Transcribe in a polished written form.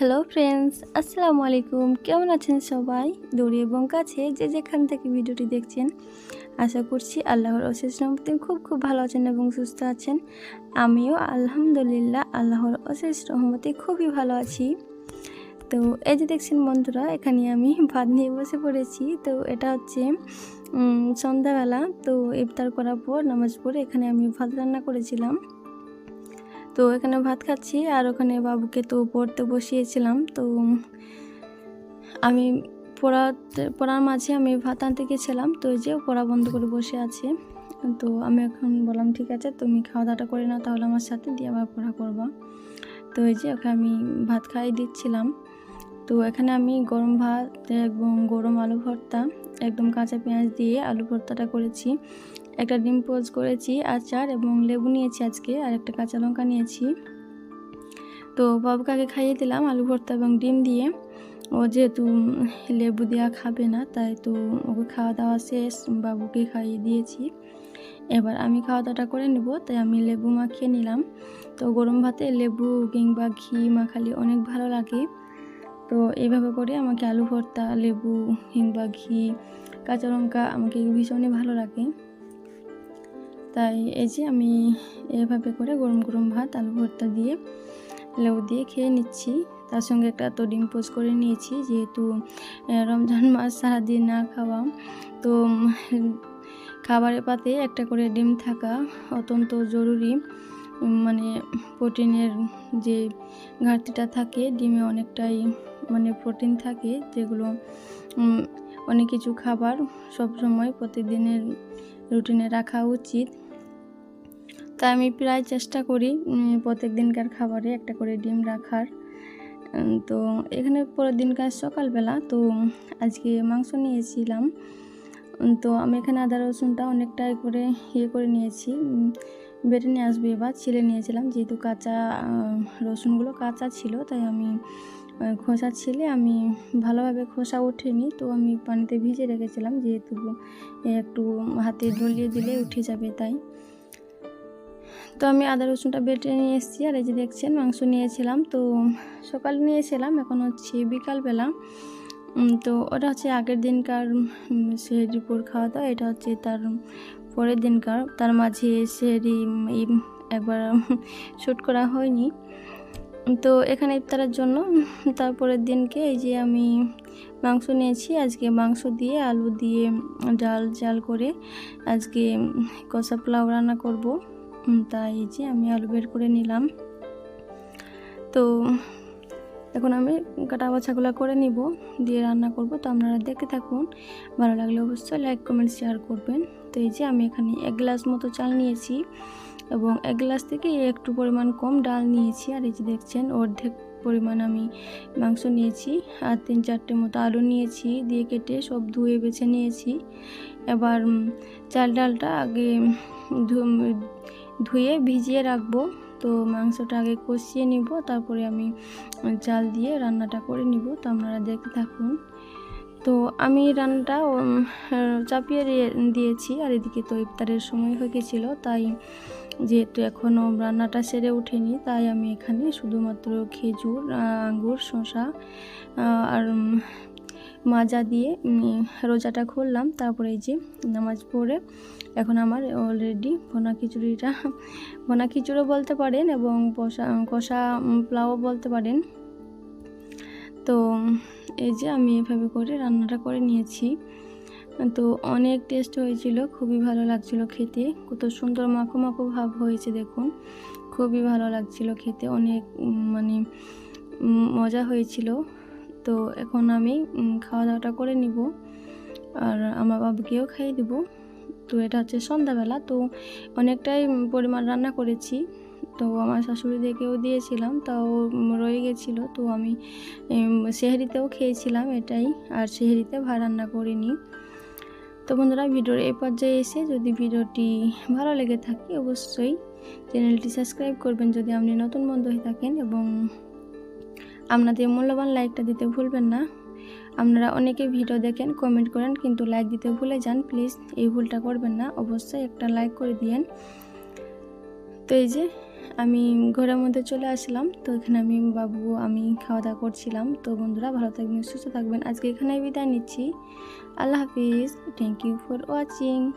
Hello friends, আসসালামু আলাইকুম। কেমন আছেন সবাই? দূরে এবং কাছে যে যেখান থেকে ভিডিওটি দেখছেন, আশা করছি আল্লাহর অশেষ রহমতে খুব ভালো আছেন এবং সুস্থ আছেন। আমিও আলহামদুলিল্লাহ আল্লাহর অশেষ রহমতে খুবই ভালো আছি। তো এই যে দেখছেন বন্ধুরা, এখানে আমি ভাত নিয়ে বসে পড়েছি। তো এটা হচ্ছে সন্ধ্যাবেলা। তো ইফতার করার পর নামাজ পড়ে এখানে আমি ভাত রান্না করেছিলাম। তো এখানে ভাত খাচ্ছি আর ওখানে বাবুকে তো পড়তে বসিয়েছিলাম। তো আমি পড়ার মাঝে আমি ভাত আনতে গেছিলাম। তো এই যে পড়া বন্ধ করে বসে আছে। তো আমি এখন বললাম ঠিক আছে, তুমি খাওয়া দাওয়াটা করে নাও, তাহলে আমার সাথে দিয়ে আবার পড়া করবা। তো এই যে ওকে আমি ভাত খাইয়ে দিচ্ছিলাম। তো এখানে আমি গরম ভাত এবং গরম আলু ভর্তা, একদম কাঁচা পেঁয়াজ দিয়ে আলু ভর্তাটা করেছি। একটা ডিম পোচ করেছি, আচার এবং লেবু নিয়েছি আজকে, আর একটা কাঁচা লঙ্কা নিয়েছি। তো বাবুকে আগে খাইয়ে দিলাম আলু ভর্তা এবং ডিম দিয়ে। ও যেহেতু লেবু দেওয়া খাবে না, তাই তো ওকে খাওয়া দাওয়া শেষ, বাবুকে খাইয়ে দিয়েছি। এবার আমি খাওয়া দাওয়াটা করে নেব, তাই আমি লেবু মাখিয়ে নিলাম। তো গরম ভাতে লেবু কিংবা ঘি মাখালে অনেক ভালো লাগে। তো এইভাবে করে আমাকে আলু ভর্তা, লেবু কিংবা ঘি, কাঁচা লঙ্কা আমাকে ভীষণই ভালো লাগে। তাই এই যে আমি এভাবে করে গরম ভাত আলু ভর্তা দিয়ে লেবু দিয়ে খেয়ে নিচ্ছি। তার সঙ্গে একটা তো ডিম পোচ করে নিয়েছি, যেহেতু রমজান মাস সারাদিন না খাওয়া। তো খাবারের পাতে একটা করে ডিম থাকা অত্যন্ত জরুরি। মানে প্রোটিনের যে ঘাটতিটা থাকে ডিমে, অনেকটাই মানে প্রোটিন থাকে, যেগুলো অনেক কিছু খাবার সবসময় প্রতিদিনের রুটিনে রাখা উচিত। তাই আমি প্রায় চেষ্টা করি প্রত্যেক দিনকার খাবারে একটা করে ডিম রাখার। তো এখানে পরের দিনকার সকালবেলা তো আজকে মাংস নিয়েছিলাম। তো আমি এখানে আদা রসুনটা অনেকটাই করে করে নিয়েছি, বেটে নিয়ে আসবো, এবার ছিলে নিয়েছিলাম। যেহেতু কাঁচা রসুনগুলো কাঁচা ছিল, তাই আমি খোসা ছিলে আমি ভালোভাবে খোসা ওঠেনি, তো আমি পানিতে ভিজে রেখেছিলাম, যেহেতু একটু হাতে ডলিয়ে দিলে উঠে যাবে তাই। তো আমি আদা রসুনটা বেটে নিয়ে এসেছি। আর এই যে দেখছেন মাংস নিয়েছিলাম, তো সকালে নিয়েছিলাম, এখন হচ্ছে বিকালবেলা। তো ওটা হচ্ছে আগের দিনকার সেহরিপুর খাওয়া দাওয়া, এটা হচ্ছে তার পরের দিনকার। তার মাঝে সেহরি একবার শ্যুট করা হয়নি। তো এখানে ইফতারের জন্য তারপরের দিনকে এই যে আমি মাংস নিয়েছি। আজকে মাংস দিয়ে আলু দিয়ে ডাল করে আজকে কষা পোলাও রান্না করব। তাই যে আমি আলু বের করে নিলাম। তো এখন আমি কাটা বাছাগুলো করে নিব, দিয়ে রান্না করব। তো আপনারা দেখতে থাকুন, ভালো লাগলে অবশ্যই লাইক কমেন্ট শেয়ার করবেন। তো এই যে আমি এখানে 1 গ্লাস মতো চাল নিয়েছি এবং 1 গ্লাস থেকে একটু পরিমাণ কম ডাল নিয়েছি। আর এই যে দেখছেন অর্ধেক পরিমাণ আমি মাংস নিয়েছি, আর 3-4টে মতো আলু নিয়েছি, দিয়ে কেটে সব ধুয়ে বেছে নিয়েছি। এবার ডালটা আগে ধুয়ে ভিজিয়ে রাখবো। তো মাংসটা আগে কষিয়ে নিব, তারপরে আমি চাল দিয়ে রান্নাটা করে নিব। তো আপনারা দেখতে থাকুন। তো আমি রান্নাটা চাপিয়ে দিয়েছি। আর এদিকে তো ইফতারের সময় হয়ে গেছিলো, তাই যেহেতু এখনও রান্নাটা সেরে ওঠেনি, তাই আমি এখানে শুধুমাত্র খেজুর, আঙ্গুর, শসা আর মাজা দিয়ে রোজাটা খুললাম। তারপরে এই যে নামাজ পড়ে এখন আমার অলরেডি ভোনা খিচুড়িও বলতে পারেন এবং কষা পোলাও বলতে পারেন। তো এই যে আমি এভাবে করে রান্নাটা করে নিয়েছি। তো অনেক টেস্ট হয়েছিল, খুবই ভালো লাগছিল খেতে, কত সুন্দর মাখো ভাব হয়েছে দেখুন, খুবই ভালো লাগছিল খেতে, অনেক মানে মজা হয়েছিল। তো এখন আমি খাওয়া দাওয়াটা করে নিব আর আমার বাবুকেও খাইয়ে দেব। তো এটা হচ্ছে সন্ধ্যাবেলা, তো অনেকটাই পরিমাণ রান্না করেছি। তো আমার শাশুড়িদেরকেও দিয়েছিলাম, তাও রয়ে গেছিলো। তো আমি সেহরিতেও খেয়েছিলাম এটাই, আর সেহরিতে ভাত রান্না করিনি। তো বন্ধুরা, ভিডিওর এই পর্যায়ে এসে যদি ভিডিওটি ভালো লেগে থাকে অবশ্যই চ্যানেলটি সাবস্ক্রাইব করবেন যদি আপনি নতুন বন্ধু হয়ে থাকেন, এবং আপনাদের মূল্যবান লাইকটা দিতে ভুলবেন না। আপনারা অনেকে ভিডিও দেখেন, কমেন্ট করেন, কিন্তু লাইক দিতে ভুলে যান। প্লিজ এই ভুলটা করবেন না, অবশ্যই একটা লাইক করে দিয়েন। তো এই যে আমি ঘরের মধ্যে চলে আসলাম। তো এখানে আমি বাবু আমি খাওয়া দাওয়া করছিলাম। তো বন্ধুরা ভালো থাকবেন, সুস্থ থাকবেন। আজকে এখানে বিদায় নিচ্ছি। আল্লাহ হাফিজ। Thank you for watching.